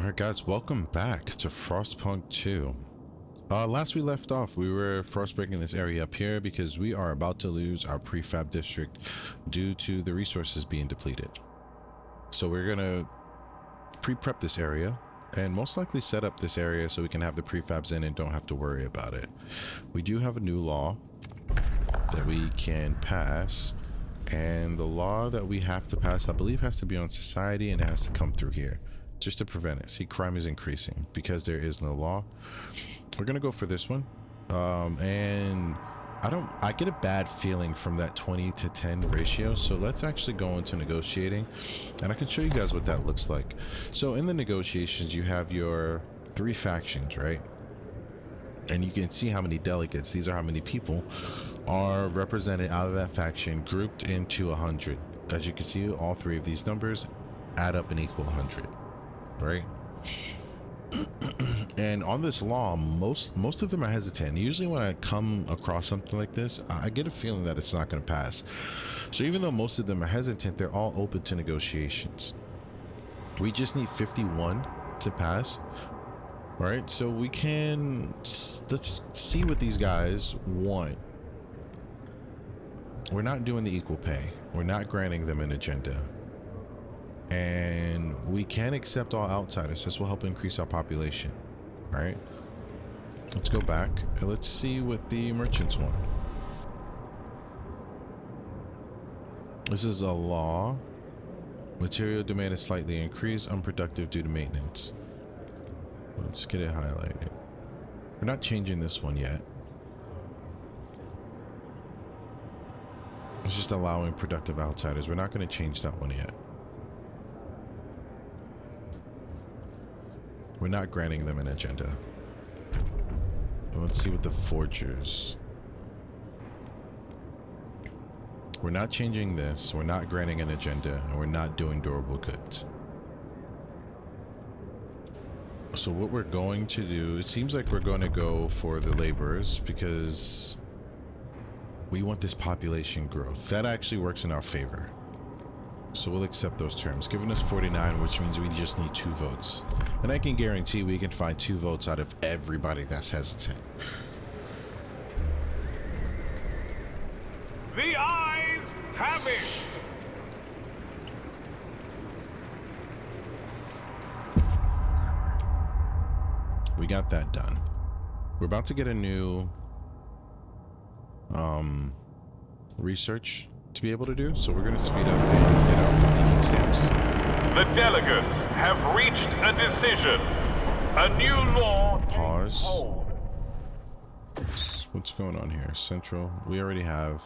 Alright guys, welcome back to Frostpunk 2. Last we left off, we were frostbreaking this area up here because we are about to lose our prefab district due to the resources being depleted. So we're gonna pre-prep this area and most likely set up this area so we can have the prefabs in and don't have to worry about it. We do have a new law that we can pass, and the law that we have to pass, I believe, has to be on society and it has to come through here just to prevent it. See, crime is increasing because there is no law. We're gonna go for this one, and I get a bad feeling from that 20-10 ratio, so let's actually go into negotiating and I can show you guys what that looks like. So in the negotiations you have your 3 factions, right? And you can see how many delegates, these are how many people are represented out of that faction, grouped into 100. As you can see, all 3 of these numbers add up and equal 100, right? And on this law, most of them are hesitant. Usually when I come across something like this, I get a feeling that it's not going to pass. So even though most of them are hesitant, they're all open to negotiations. We just need 51 to pass. Right, so we can, let's see what these guys want. We're not doing the equal pay. We're not granting them an agenda. And we can accept all outsiders. This will help increase our population. Right? Let's go back and let's see what the merchants want. This is a law. Material demand is slightly increased, unproductive due to maintenance. Let's get it highlighted. We're not changing this one yet. It's just allowing productive outsiders. We're not going to change that one yet. We're not granting them an agenda. Let's see what the forgers. We're not changing this. We're not granting an agenda, and we're not doing durable goods. So what we're going to do, it seems like we're going to go for the laborers because we want this population growth. That actually works in our favor. So we'll accept those terms, giving us 49, which means we just need 2 votes. And I can guarantee we can find 2 votes out of everybody that's hesitant. The eyes have it! We got that done. We're about to get a new research to be able to do, so we're going to speed up and get our 15 stamps. The delegates have reached a decision. A new law. Pause. What's going on here? Central. We already have.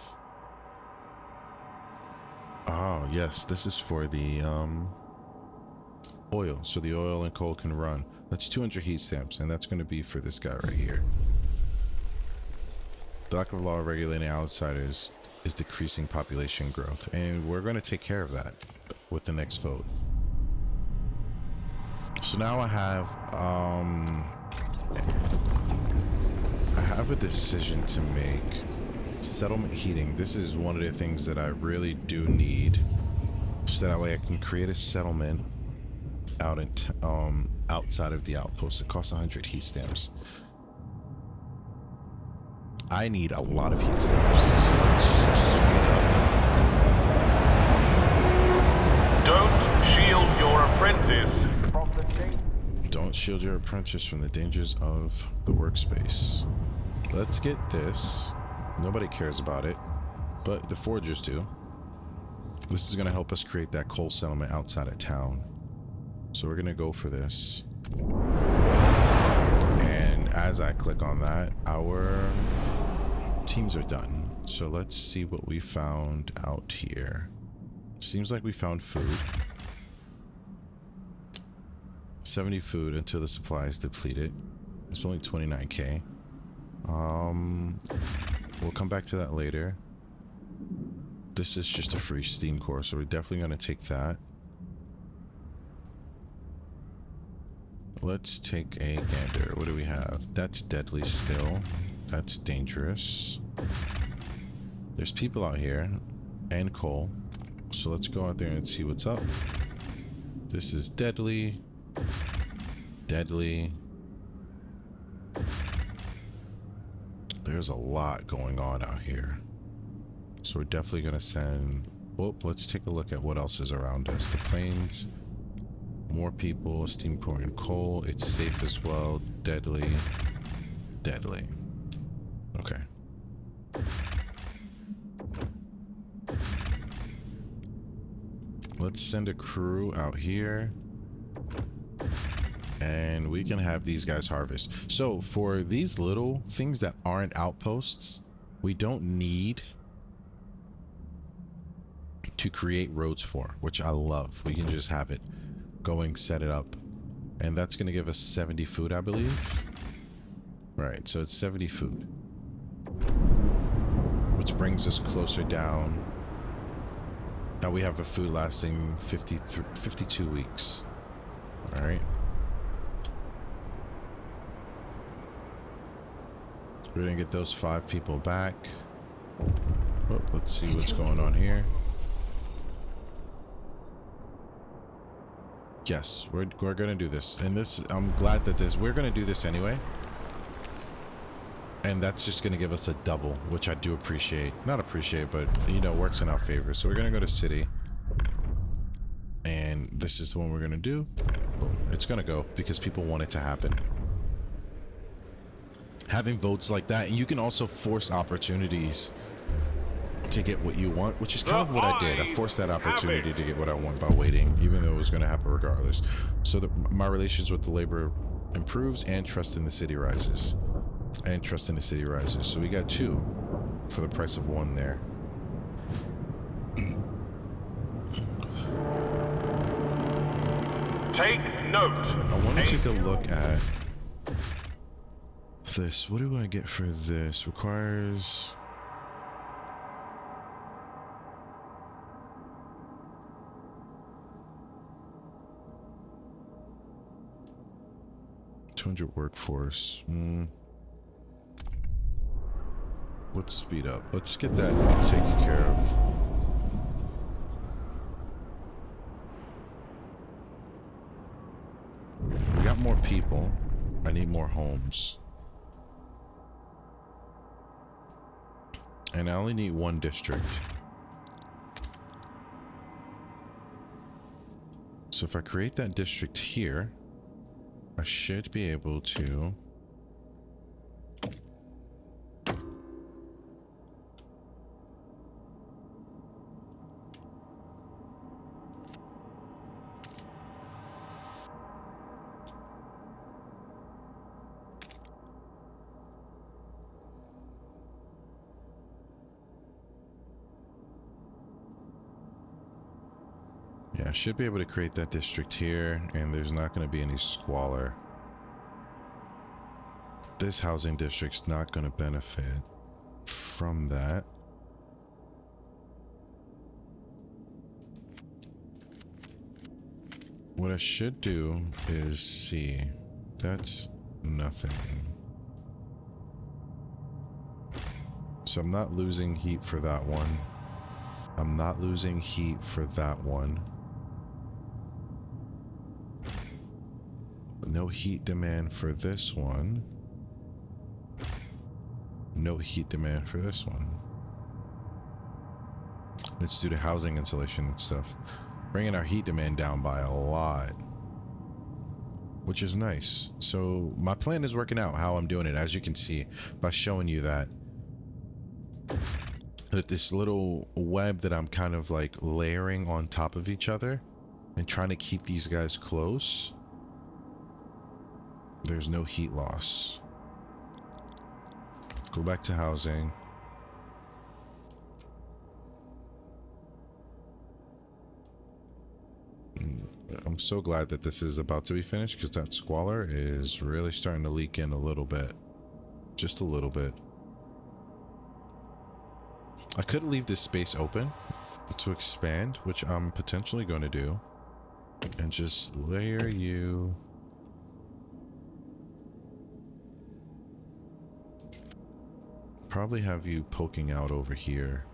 Oh yes, this is for the oil, so the oil and coal can run. That's 200 heat stamps, and that's going to be for this guy right here. The lack of law regulating outsiders is decreasing population growth, and we're going to take care of that with the next vote. So now I have a decision to make. Settlement heating. This is one of the things that I really do need, so that way I can create a settlement out in outside of the outpost. It costs 100 heat stamps. I need a lot of heat stamps, so let's speed up. Don't shield your apprentice from the danger. Don't shield your apprentice from the dangers of the workspace. Let's get this. Nobody cares about it, but the forgers do. This is going to help us create that coal settlement outside of town. So we're going to go for this. And as I click on that, our teams are done. So let's see what we found out here. Seems like we found food. 70 food until the supply is depleted. It's only 29k. We'll come back to that later. This is just a free Steam core, so we're definitely going to take that. Let's take a gander. What do we have? That's deadly still. That's dangerous. There's people out here and coal. So let's go out there and see what's up. This is deadly. deadly. There's a lot going on out here. So we're definitely going to send... Well, let's take a look at what else is around us. The plains, more people, steam core and coal. It's safe as well. Deadly. Deadly. Okay. Let's send a crew out here. And we can have these guys harvest. So for these little things that aren't outposts, we don't need to create roads for, which I love. We can just have it going, set it up. And that's going to give us 70 food, I believe. Right, so it's 70 food. Which brings us closer down. Now we have a food lasting 52 weeks. All right. We're gonna get those 5 people back. Oh, let's see what's going on here. Yes, we're gonna do this, and this, I'm glad that we're gonna do this anyway, and that's just gonna give us a double, which I do appreciate. Not appreciate, but you know, works in our favor. So we're gonna go to city, and this is what we're gonna do. Boom. It's gonna go because people want it to happen. Having votes like that, and you can also force opportunities to get what you want, which is kind of what I did. I forced that opportunity to get what I want by waiting, even though it was going to happen regardless. So that my relations with the labor improves and trust in the city rises. And trust in the city rises. So we got 2 for the price of 1 there. Take note. I want to take a look at this. What do I get for this? Requires... $200 workforce. Let's speed up. Let's get that taken care of. We got more people. I need more homes. And I only need 1 district. So if I create that district here, I should be able to I should be able to create that district here, and there's not going to be any squalor. This housing district's not going to benefit from that. What I should do is see. That's nothing. So I'm not losing heat for that one. I'm not losing heat for that one. No heat demand for this one. No heat demand for this one. It's due to housing insulation and stuff. Bringing our heat demand down by a lot. Which is nice. So my plan is working out how I'm doing it, as you can see by showing you that this little web that I'm kind of like layering on top of each other and trying to keep these guys close. There's no heat loss. Go back to housing. I'm so glad that this is about to be finished, because that squalor is really starting to leak in a little bit. Just a little bit. I could leave this space open to expand, which I'm potentially going to do. And just layer you... Probably have you poking out over here.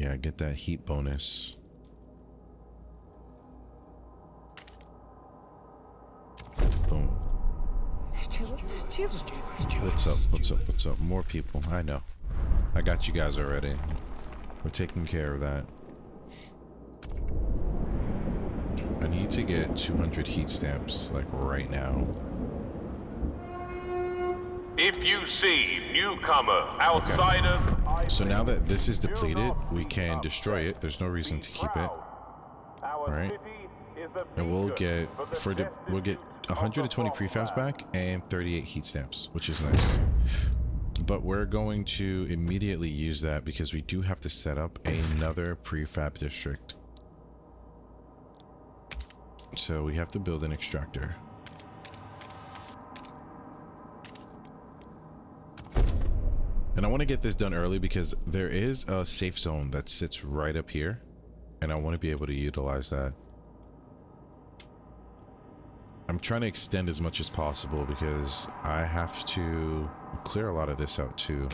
Yeah, get that heat bonus. Boom. What's up? What's up? What's up? More people. I know. I got you guys already. We're taking care of that. I need to get 200 heat stamps, like right now. If you see newcomer, outsider... Okay. So now that this is depleted, we can destroy it. There's no reason to keep it. Alright. And we'll get, we'll get 120 prefabs back and 38 heat stamps, which is nice. But we're going to immediately use that because we do have to set up another prefab district. So we have to build an extractor. And I want to get this done early because there is a safe zone that sits right up here. And I want to be able to utilize that. I'm trying to extend as much as possible because I have to clear a lot of this out too.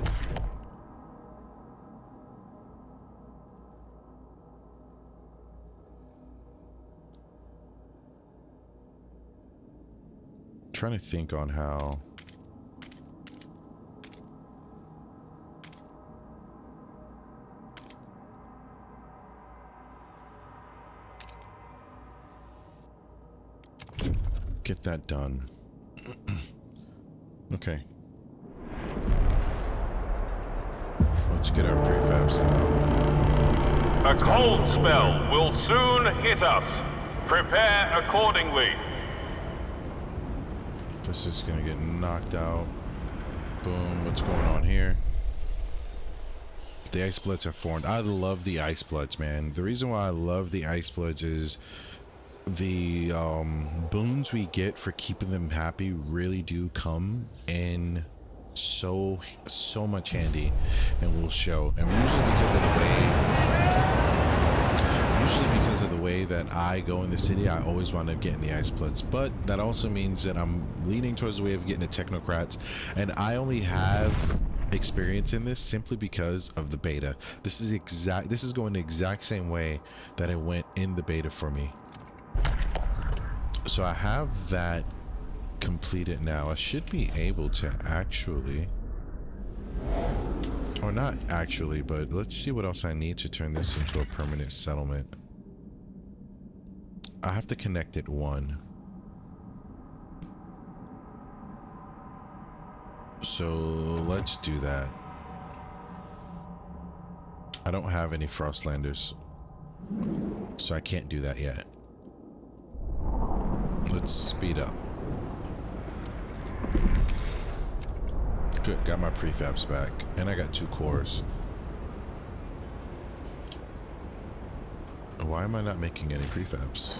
I'm trying to think on how. Get that done. Okay. Let's get our prefabs done. A cold spell will soon hit us. Prepare accordingly. This is gonna get knocked out. Boom. What's going on here? The ice bloods have formed. I love the ice bloods, man. The reason why I love the ice bloods is the boons we get for keeping them happy really do come in so much handy, and will show. And usually because of the way that I go in the city, I always want to get in the ice bloods. But that also means that I'm leaning towards the way of getting the technocrats, and I only have experience in this simply because of the beta. This is going the exact same way that it went in the beta for me. So I have that completed now. I should be able to actually, or not actually, but let's see what else I need to turn this into a permanent settlement. I have to connect it one. So let's do that. I don't have any Frostlanders, so I can't do that yet. Let's speed up. Good, got my prefabs back, and I got 2 cores. Why am I not making any prefabs?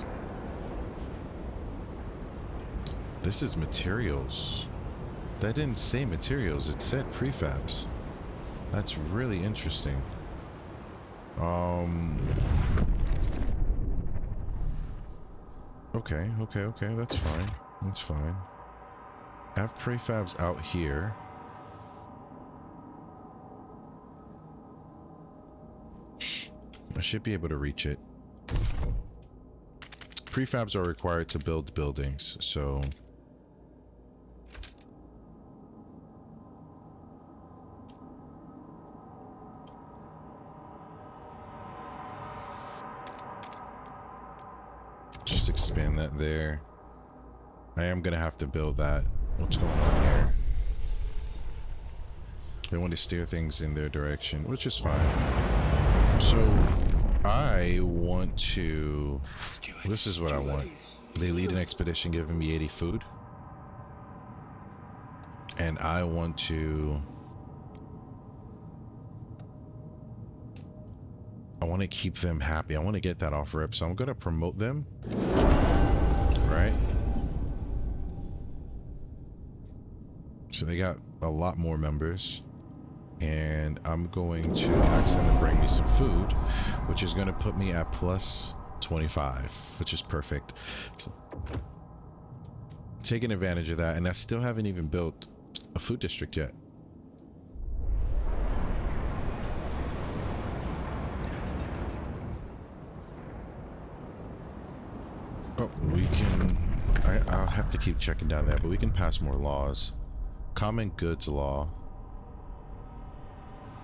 This is materials. That didn't say materials, it said prefabs. That's really interesting. Okay, that's fine. That's fine. I have prefabs out here. I should be able to reach it. Prefabs are required to build buildings, so just expand that there. I am gonna have to build that. What's going on here? They want to steer things in their direction, which is fine. So I want to, this is what I want. They lead an expedition giving me 80 food. And I want to, keep them happy. I want to get that offer up. So I'm going to promote them. Right? So they got a lot more members. And I'm going to ask them to bring me some food, which is going to put me at plus 25, which is perfect. So, taking advantage of that, and I still haven't even built a food district yet. Oh, we can... I'll have to keep checking down there, but we can pass more laws. Common goods law.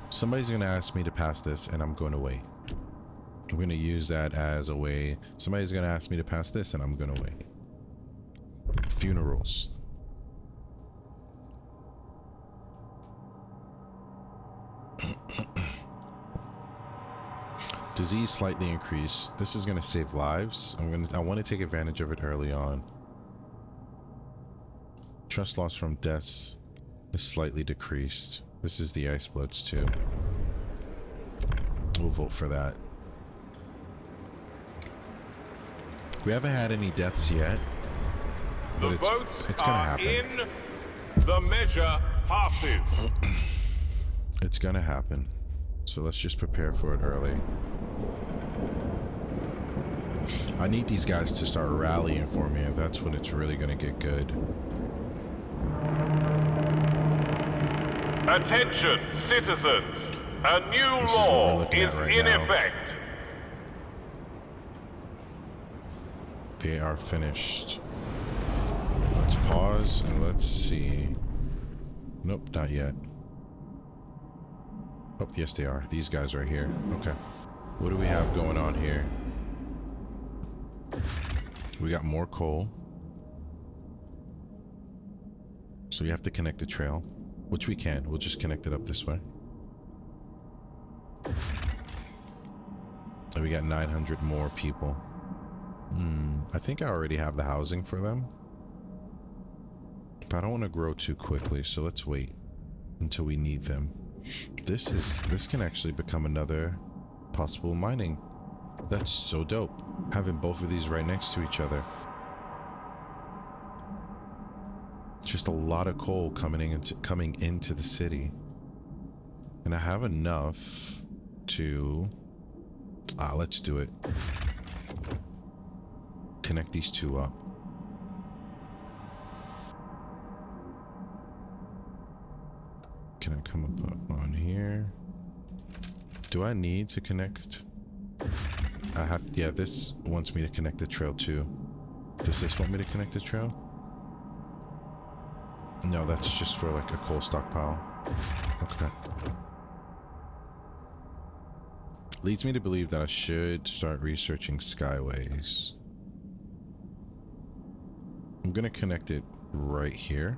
Somebody's going to ask me to pass this, and I'm going to wait. I'm going to use that as a way. Somebody's going to ask me to pass this, and I'm going to wait. Funerals. Disease slightly increased. This is going to save lives. I want to take advantage of it early on. Trust loss from deaths is slightly decreased. This is the ice bloods too. We'll vote for that. We haven't had any deaths yet, but The votes it's gonna are happen. in. The measure passes. It's gonna happen. So let's just prepare for it early. I need these guys to start rallying for me, and that's when it's really gonna get good. Attention, citizens. A new This is what we're law looking is at right in now. effect. They are finished. Let's pause and let's see. Nope, not yet. Oh, yes they are. These guys right here. Okay. What do we have going on here? We got more coal. So we have to connect the trail, which we can. We'll just connect it up this way. And we got 900 more people. I think I already have the housing for them. But I don't want to grow too quickly, so let's wait until we need them. This can actually become another possible mining. That's so dope. Having both of these right next to each other. Just a lot of coal coming into the city. And I have enough to... let's do it. Connect these two up. Can I come up on here? Do I need to connect? I have, yeah, this wants me to connect the trail too. Does this want me to connect the trail? No, that's just for like a coal stockpile. Okay. Leads me to believe that I should start researching skyways. I'm gonna connect it right here.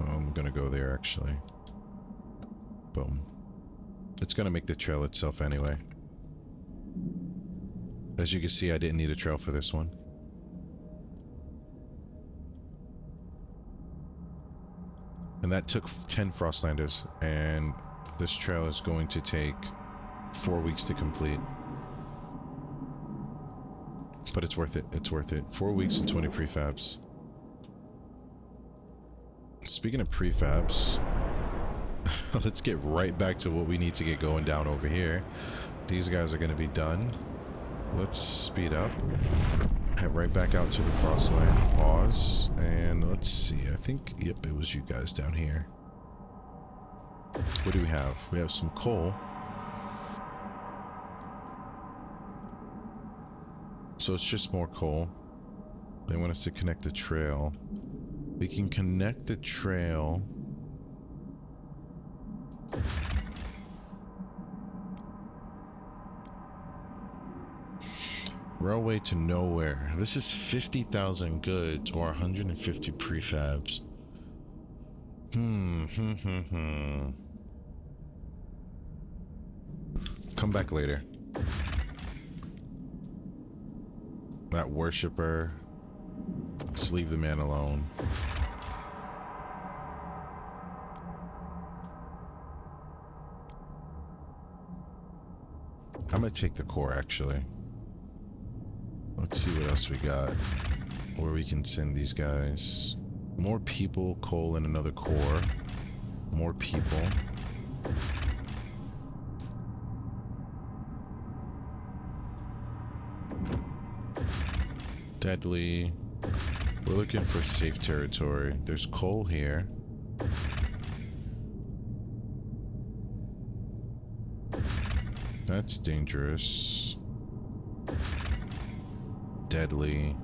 I'm gonna go there actually. Boom. It's gonna make the trail itself anyway. As you can see, I didn't need a trail for this one. And that took 10 Frostlanders, and this trail is going to take 4 weeks to complete. But it's worth it. It's worth it. 4 weeks and 20 prefabs. Speaking of prefabs, let's get right back to what we need to get going down over here. These guys are going to be done. Let's speed up. Head right back out to the Frostland. Pause. And let's see. I think, yep, it was you guys down here. What do we have? We have some coal. So it's just more coal. They want us to connect the trail. We can connect the trail. Railway to nowhere. This is 50,000 goods or 150 prefabs. Come back later. That worshipper. Just leave the man alone. I'm gonna take the core actually. Let's see what else we got. Where we can send these guys. More people, coal, and another core. More people. Deadly. We're looking for safe territory. There's coal here. That's dangerous. Deadly.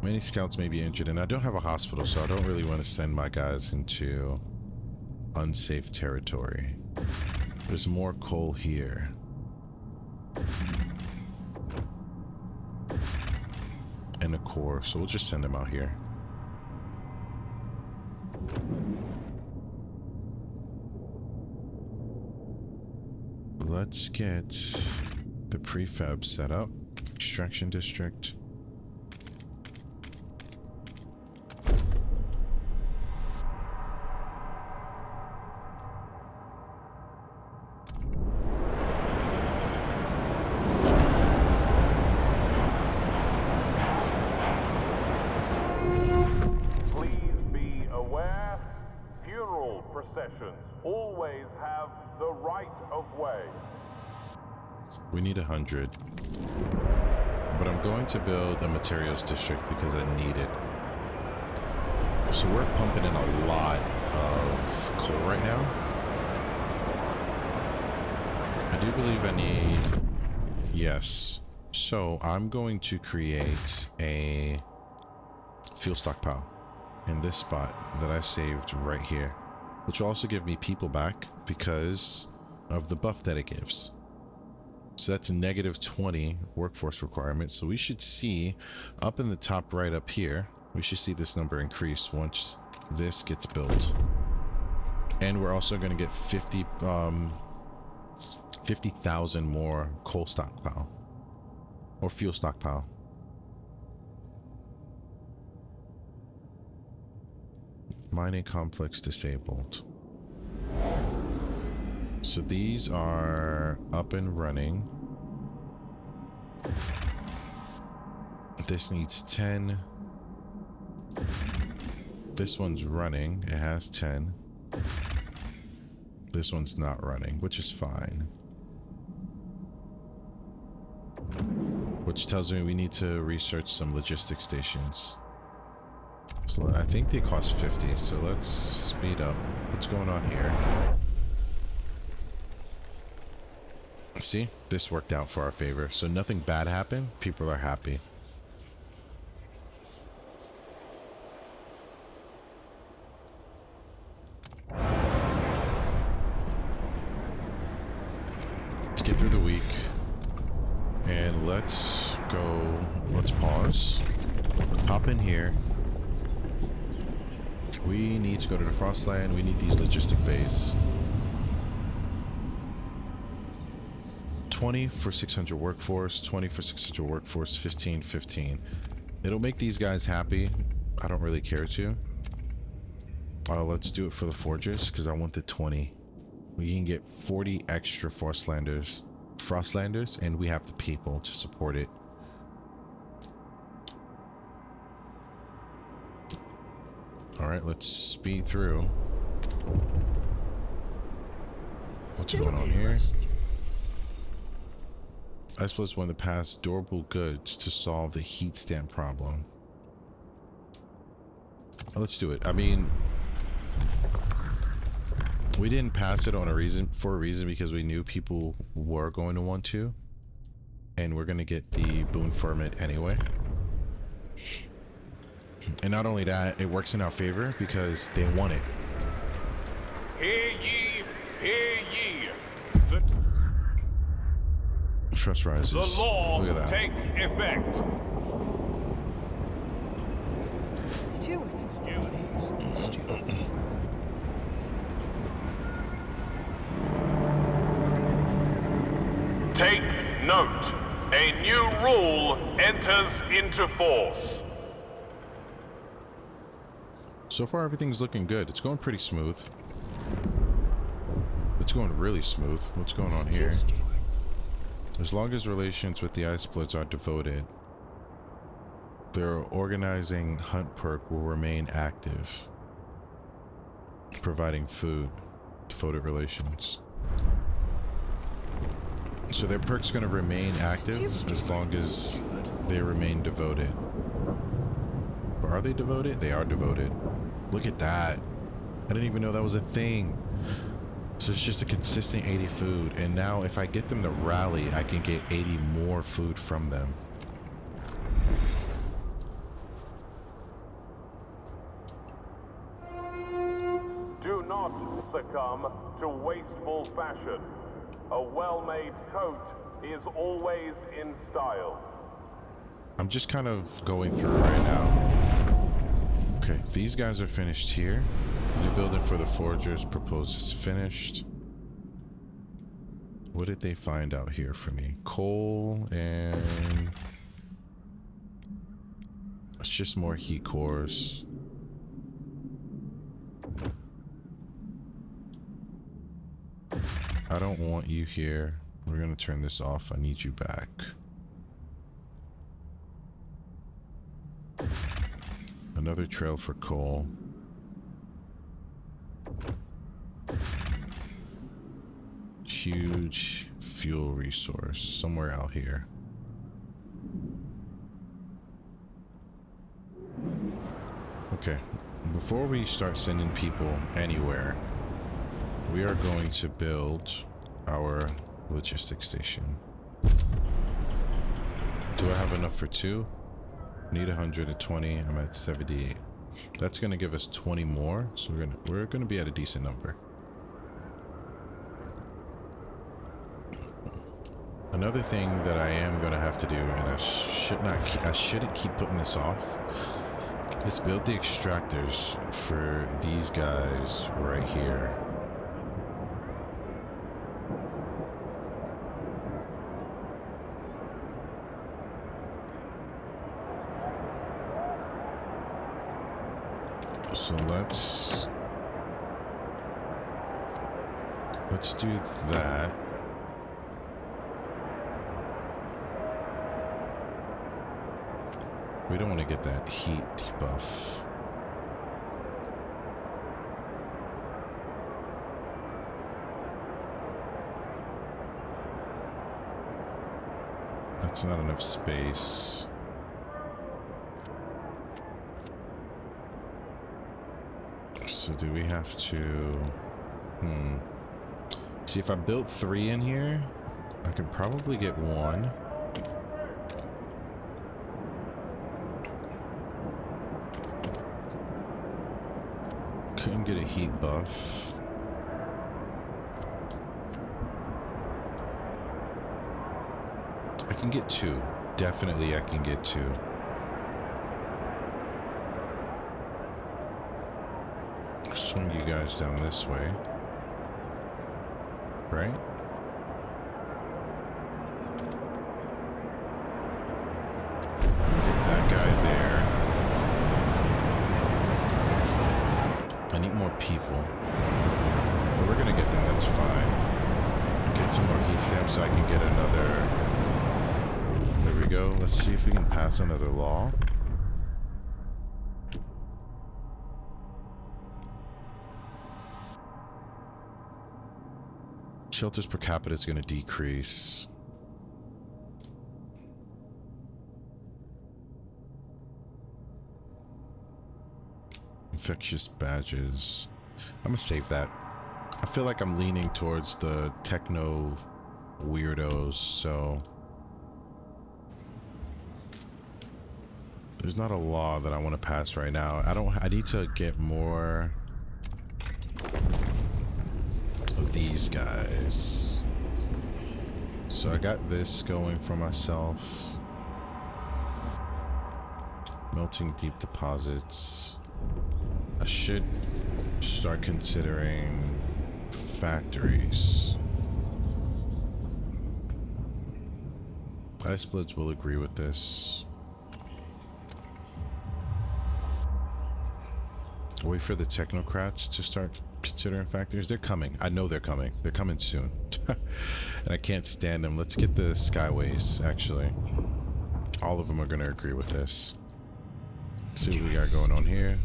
Many scouts may be injured, and I don't have a hospital, so I don't really want to send my guys into unsafe territory. There's more coal here. And a core, so we'll just send them out here. Let's get the prefab set up. Extraction district. We need 100. But I'm going to build a materials district because I need it. So we're pumping in a lot of coal right now. I do believe I need... Yes. So I'm going to create a fuel stockpile in this spot that I saved right here, which will also give me people back because of the buff that it gives. So that's a -20 workforce requirement. So we should see up in the top right up here, we should see this number increase once this gets built. And we're also going to get 50,000 more coal stockpile or fuel stockpile. Mining complex disabled. So these are up and running. This needs 10. This one's running. It has 10. This one's not running, which is fine. Which tells me we need to research some logistics stations. So I think they cost 50, so let's speed up. What's going on here? See, this worked out for our favor. So nothing bad happened. People are happy. Let's get through the week. And let's go. Let's pause. Hop in here. We need to go to the Frostland. We need these logistic bays. 20 for 600 workforce, 20 for 600 workforce, 15, 15. It'll make these guys happy. I don't really care to. Let's do it for the forgers because I want the 20. We can get 40 extra Frostlanders, and we have the people to support it. All right, let's speed through. What's going on here? I suppose one of the past durable goods to solve the heat stamp problem. Let's do it. I mean, we didn't pass it on for a reason because we knew people were going to want to, and we're going to get the boon permit anyway. And not only that, it works in our favor because they want it. Hear ye, hear ye. Trust rises. The law Look at that. takes effect. Stewart. Take note. A new rule enters into force. So far, everything's looking good. It's going pretty smooth. It's going really smooth. What's going on here? As long as relations with the Ice Bloods are devoted, their organizing hunt perk will remain active, providing food. Devoted relations. So their perk's going to remain active as long as they remain devoted. But are they devoted? They are devoted. Look at that. I didn't even know that was a thing. So it's just a consistent 80 food, and now if I get them to rally, I can get 80 more food from them. Do not succumb to wasteful fashion. A well-made coat is always in style. I'm just kind of going through right now. Okay, these guys are finished here. New building for the forgers proposed is finished. What did they find out here for me? Coal and... it's just more heat cores. I don't want you here. We're gonna turn this off. I need you back. Another trail for coal. Huge fuel resource somewhere out here. Okay, before we start sending people anywhere, we are going to build our logistics station. Do I have enough for 2? Need 120. I'm at 78. That's going to give us 20 more, so we're going to be at a decent number. Another thing that I am going to have to do, and I shouldn't keep putting this off, is build the extractors for these guys right here. So let's do that. We don't want to get that heat debuff. That's not enough space. So do we have to... See, if I built 3 in here, I can probably get 1. Couldn't get a heat buff. I can get 2. Definitely I can get 2. Swing you guys down this way. Right? Get that guy there. I need more people. But we're gonna get them, that's fine. Get some more heat stamps so I can get another... There we go. Let's see if we can pass another law. Shelters per capita is going to decrease. Infectious badges. I'm going to save that. I feel like I'm leaning towards the techno weirdos, so... There's not a law that I want to pass right now. I need to get more... of these guys. So I got this going for myself. Melting deep deposits. I should start considering factories. Ice Bloods will agree with this. Wait for the technocrats to start considering factories. They're coming. I know they're coming. They're coming soon. And I can't stand them. Let's get the Skyways, actually. All of them are going to agree with this. Let's see what we got going on here.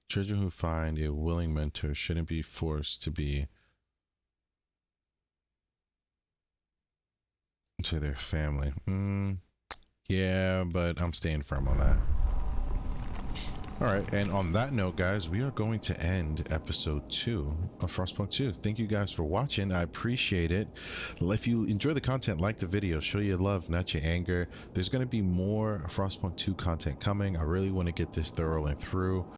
Children who find a willing mentor shouldn't be forced to be to their family. Yeah, but I'm staying firm on that. All right, and on that note, guys, we are going to end episode 2 of Frostpunk 2. Thank you guys for watching. I appreciate it. If you enjoy the content, like the video, show your love, not your anger. There's going to be more Frostpunk 2 content coming. I really want to get this thorough and through.